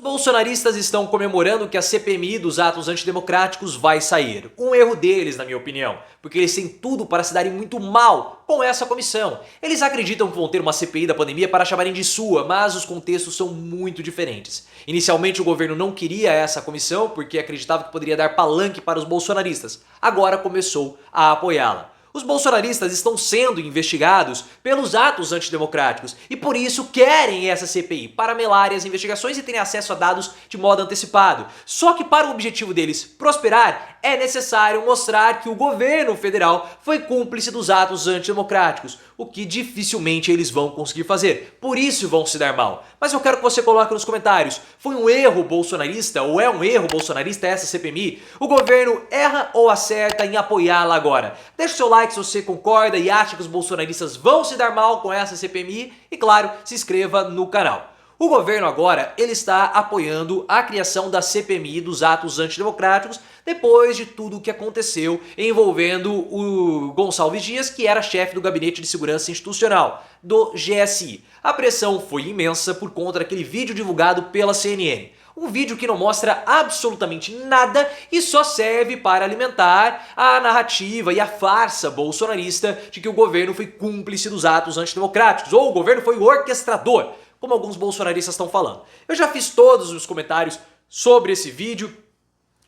bolsonaristas estão comemorando que a CPMI dos atos antidemocráticos vai sair. Um erro deles, na minha opinião, porque eles têm tudo para se darem muito mal com essa comissão. Eles acreditam que vão ter uma CPI da pandemia para chamarem de sua, mas os contextos são muito diferentes. Inicialmente o governo não queria essa comissão porque acreditava que poderia dar palanque para os bolsonaristas. Agora começou a apoiá-la. Os bolsonaristas estão sendo investigados pelos atos antidemocráticos e por isso querem essa CPI para melarem as investigações e terem acesso a dados de modo antecipado. Só que para o objetivo deles prosperar, é necessário mostrar que o governo federal foi cúmplice dos atos antidemocráticos, o que dificilmente eles vão conseguir fazer. Por isso vão se dar mal. Mas eu quero que você coloque nos comentários, foi um erro bolsonarista ou é um erro bolsonarista essa CPMI? O governo erra ou acerta em apoiá-la agora? Deixa o seu like se você concorda e acha que os bolsonaristas vão se dar mal com essa CPMI e, claro, se inscreva no canal. O governo agora ele está apoiando a criação da CPMI dos atos antidemocráticos depois de tudo o que aconteceu envolvendo o Gonçalves Dias, que era chefe do Gabinete de Segurança Institucional, do GSI. A pressão foi imensa por conta daquele vídeo divulgado pela CNN. Um vídeo que não mostra absolutamente nada e só serve para alimentar a narrativa e a farsa bolsonarista de que o governo foi cúmplice dos atos antidemocráticos, ou o governo foi o orquestrador, como alguns bolsonaristas estão falando. Eu já fiz todos os comentários sobre esse vídeo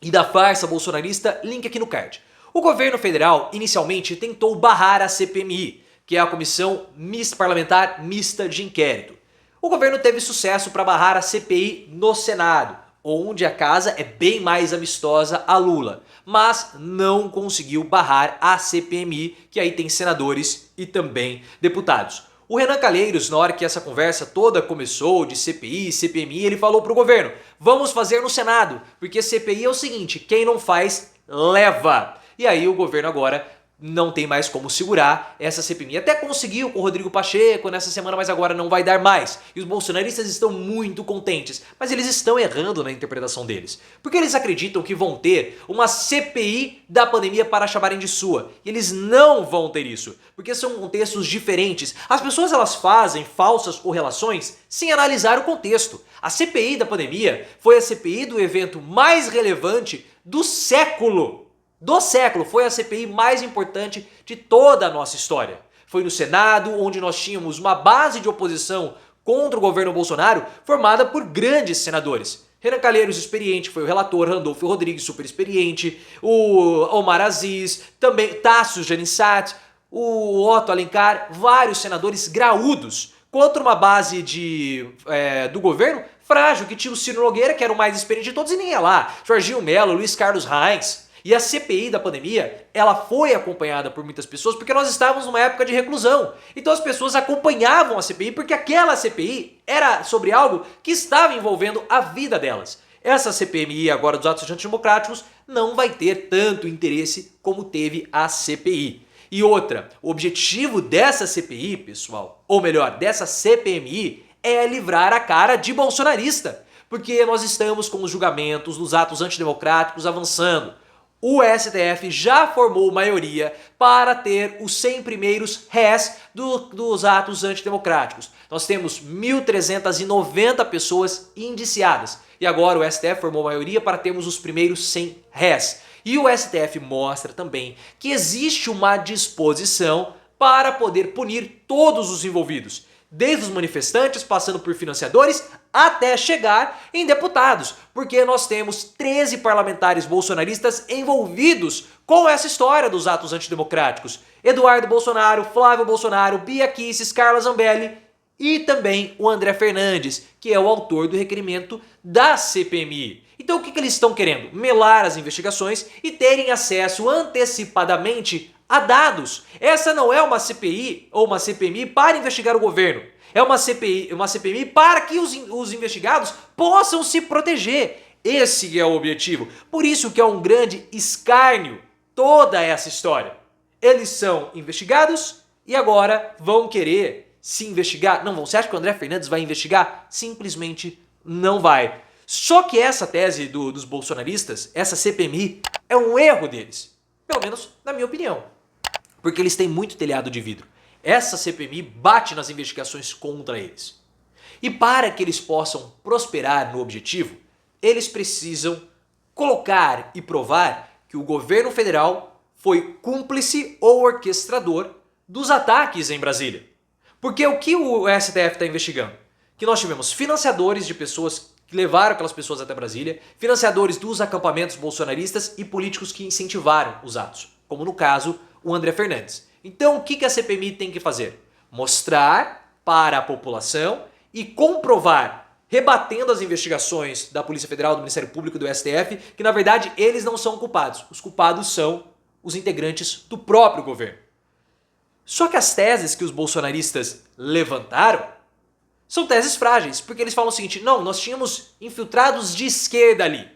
e da farsa bolsonarista, link aqui no card. O governo federal inicialmente tentou barrar a CPMI, que é a Comissão Parlamentar Mista de Inquérito. O governo teve sucesso para barrar a CPI no Senado, onde a casa é bem mais amistosa a Lula, mas não conseguiu barrar a CPMI, que aí tem senadores e também deputados. O Renan Calheiros, na hora que essa conversa toda começou de CPI, CPMI, ele falou pro governo, vamos fazer no Senado, porque CPI é o seguinte, quem não faz, leva. E aí o governo agora não tem mais como segurar essa CPMI. Até conseguiu com o Rodrigo Pacheco nessa semana, mas agora não vai dar mais. E os bolsonaristas estão muito contentes, mas eles estão errando na interpretação deles. Porque eles acreditam que vão ter uma CPI da pandemia para chamarem de sua. E eles não vão ter isso, porque são contextos diferentes. As pessoas elas fazem falsas correlações sem analisar o contexto. A CPI da pandemia foi a CPI do evento mais relevante do século. Foi a CPI mais importante de toda a nossa história. Foi no Senado, onde nós tínhamos uma base de oposição contra o governo Bolsonaro formada por grandes senadores. Renan Calheiros, experiente, foi o relator, Randolfo Rodrigues, super experiente, o Omar Aziz, também Tasso Gereissati, o Otto Alencar, vários senadores graúdos contra uma base do governo frágil, que tinha o Ciro Nogueira, que era o mais experiente de todos, e nem ia lá, Jorginho Mello, Luiz Carlos Reins. E a CPI da pandemia, ela foi acompanhada por muitas pessoas porque nós estávamos numa época de reclusão. Então as pessoas acompanhavam a CPI porque aquela CPI era sobre algo que estava envolvendo a vida delas. Essa CPMI agora dos atos antidemocráticos não vai ter tanto interesse como teve a CPI. E outra, o objetivo dessa CPI, pessoal, ou melhor, dessa CPMI, é livrar a cara de bolsonarista. Porque nós estamos com os julgamentos dos atos antidemocráticos avançando. O STF já formou maioria para ter os 100 primeiros réis dos atos antidemocráticos. Nós temos 1.390 pessoas indiciadas. E agora o STF formou maioria para termos os primeiros 100 réis. E o STF mostra também que existe uma disposição para poder punir todos os envolvidos. Desde os manifestantes, passando por financiadores, até chegar em deputados, porque nós temos 13 parlamentares bolsonaristas envolvidos com essa história dos atos antidemocráticos. Eduardo Bolsonaro, Flávio Bolsonaro, Bia Kicis, Carla Zambelli e também o André Fernandes, que é o autor do requerimento da CPMI. Então o que eles estão querendo? Melar as investigações e terem acesso antecipadamente a dados. Essa não é uma CPI ou uma CPMI para investigar o governo. É uma CPMI para que os investigados possam se proteger. Esse é o objetivo. Por isso que é um grande escárnio toda essa história. Eles são investigados e agora vão querer se investigar. Não vão. Você acha que o André Fernandes vai investigar? Simplesmente não vai. Só que essa tese dos bolsonaristas, essa CPMI, é um erro deles. Pelo menos na minha opinião. Porque eles têm muito telhado de vidro. Essa CPMI bate nas investigações contra eles. E para que eles possam prosperar no objetivo, eles precisam colocar e provar que o governo federal foi cúmplice ou orquestrador dos ataques em Brasília. Porque o que o STF está investigando? Que nós tivemos financiadores de pessoas que levaram aquelas pessoas até Brasília, financiadores dos acampamentos bolsonaristas e políticos que incentivaram os atos, como no caso o André Fernandes. Então o que a CPMI tem que fazer? Mostrar para a população e comprovar, rebatendo as investigações da Polícia Federal, do Ministério Público e do STF, que na verdade eles não são culpados. Os culpados são os integrantes do próprio governo. Só que as teses que os bolsonaristas levantaram são teses frágeis, porque eles falam o seguinte: não, nós tínhamos infiltrados de esquerda ali.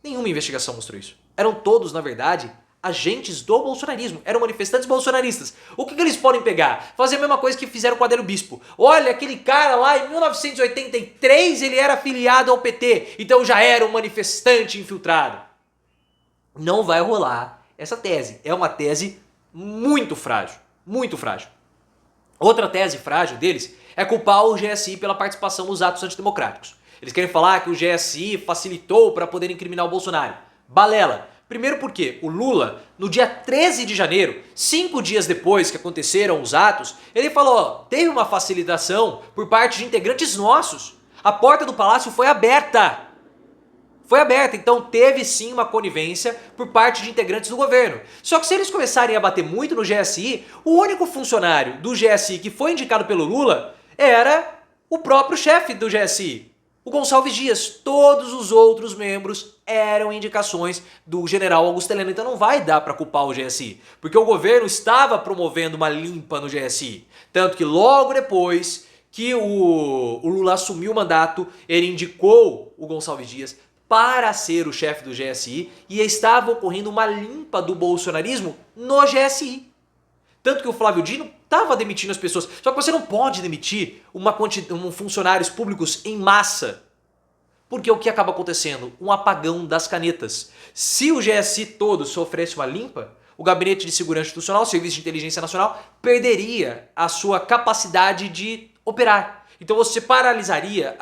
Nenhuma investigação mostrou isso. Eram todos, na verdade, agentes do bolsonarismo, eram manifestantes bolsonaristas. O que eles podem pegar? Fazer a mesma coisa que fizeram com o Adélio Bispo. Olha, aquele cara lá em 1983 ele era afiliado ao PT, então já era um manifestante infiltrado. Não vai rolar essa tese. É uma tese muito frágil, muito frágil. Outra tese frágil deles é culpar o GSI pela participação nos atos antidemocráticos. Eles querem falar que o GSI facilitou para poder incriminar o Bolsonaro. Balela. Primeiro porque o Lula, no dia 13 de janeiro, 5 dias depois que aconteceram os atos, ele falou: teve uma facilitação por parte de integrantes nossos. A porta do palácio foi aberta. Foi aberta, então teve sim uma conivência por parte de integrantes do governo. Só que se eles começarem a bater muito no GSI, o único funcionário do GSI que foi indicado pelo Lula era o próprio chefe do GSI, o Gonçalves Dias. Todos os outros membros eram indicações do general Augusto Heleno. Então não vai dar para culpar o GSI, porque o governo estava promovendo uma limpa no GSI. Tanto que logo depois que o Lula assumiu o mandato, ele indicou o Gonçalves Dias para ser o chefe do GSI e estava ocorrendo uma limpa do bolsonarismo no GSI. Tanto que o Flávio Dino estava demitindo as pessoas. Só que você não pode demitir funcionários públicos em massa. Porque o que acaba acontecendo? Um apagão das canetas. Se o GSI todo sofresse uma limpa, o Gabinete de Segurança Institucional, o Serviço de Inteligência Nacional, perderia a sua capacidade de operar. Então você paralisaria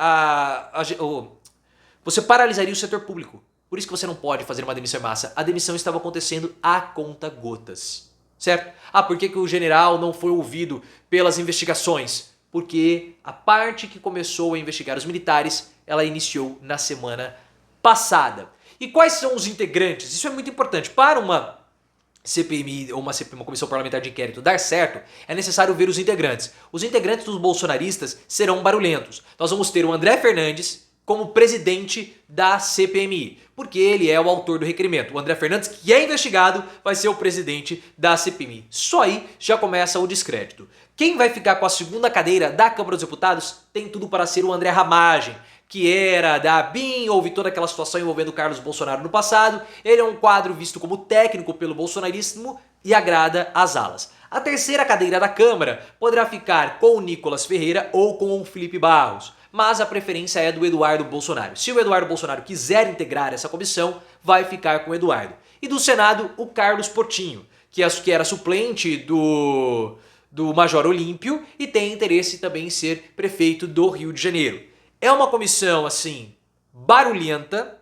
o setor público. Por isso que você não pode fazer uma demissão em massa. A demissão estava acontecendo a conta-gotas. Certo? Por que o general não foi ouvido pelas investigações? Porque a parte que começou a investigar os militares, ela iniciou na semana passada. E quais são os integrantes? Isso é muito importante. Para uma CPMI ou uma comissão parlamentar de inquérito dar certo, é necessário ver os integrantes. Os integrantes dos bolsonaristas serão barulhentos. Nós vamos ter o André Fernandes como presidente da CPMI, porque ele é o autor do requerimento. O André Fernandes, que é investigado, vai ser o presidente da CPMI. Só aí já começa o descrédito. Quem vai ficar com a segunda cadeira da Câmara dos Deputados tem tudo para ser o André Ramagem, que era da ABIN, houve toda aquela situação envolvendo o Carlos Bolsonaro no passado. Ele é um quadro visto como técnico pelo bolsonarismo e agrada as alas. A terceira cadeira da Câmara poderá ficar com o Nicolas Ferreira ou com o Felipe Barros, mas a preferência é do Eduardo Bolsonaro. Se o Eduardo Bolsonaro quiser integrar essa comissão, vai ficar com o Eduardo. E do Senado, o Carlos Portinho, que era suplente do Major Olímpio e tem interesse também em ser prefeito do Rio de Janeiro. É uma comissão, assim, barulhenta,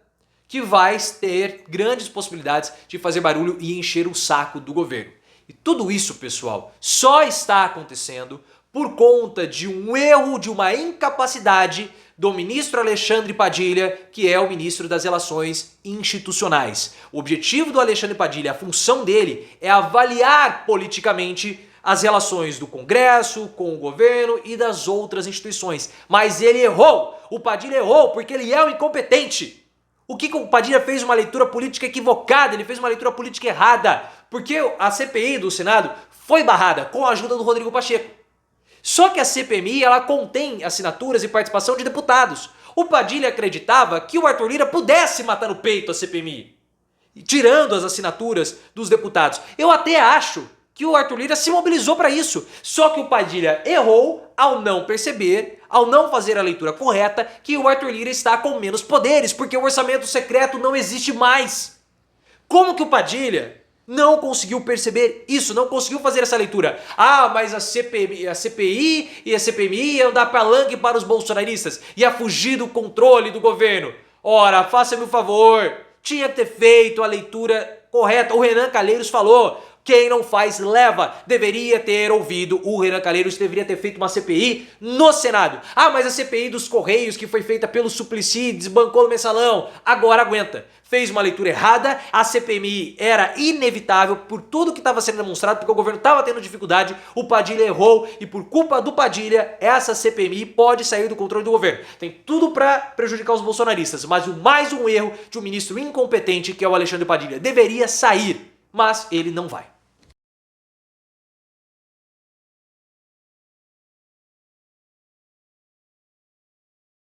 que vai ter grandes possibilidades de fazer barulho e encher o saco do governo. E tudo isso, pessoal, só está acontecendo por conta de um erro, de uma incapacidade do ministro Alexandre Padilha, que é o ministro das Relações Institucionais. O objetivo do Alexandre Padilha, a função dele é avaliar politicamente as relações do Congresso, com o governo e das outras instituições. Mas ele errou! O Padilha errou porque ele é um incompetente! O que o Padilha fez uma leitura política equivocada, ele fez uma leitura política errada, porque a CPI do Senado foi barrada com a ajuda do Rodrigo Pacheco. Só que a CPMI, ela contém assinaturas e participação de deputados. O Padilha acreditava que o Arthur Lira pudesse matar no peito a CPMI, tirando as assinaturas dos deputados. Eu até acho que o Arthur Lira se mobilizou para isso. Só que o Padilha errou ao não perceber, ao não fazer a leitura correta, que o Arthur Lira está com menos poderes, porque o orçamento secreto não existe mais. Como que o Padilha não conseguiu perceber isso, não conseguiu fazer essa leitura. Ah, mas a CPI e a CPMI iam dar palanque para os bolsonaristas, ia fugir do controle do governo. Ora, faça-me o favor, tinha que ter feito a leitura correta. O Renan Calheiros falou, quem não faz leva. Deveria ter ouvido o Renan Calheiros, deveria ter feito uma CPI no Senado. Ah, mas a CPI dos Correios que foi feita pelo Suplicy, desbancou no mensalão, agora aguenta. Fez uma leitura errada, a CPMI era inevitável por tudo que estava sendo demonstrado, porque o governo estava tendo dificuldade, o Padilha errou e por culpa do Padilha, essa CPMI pode sair do controle do governo. Tem tudo para prejudicar os bolsonaristas, mas mais um erro de um ministro incompetente que é o Alexandre Padilha. Deveria sair, mas ele não vai.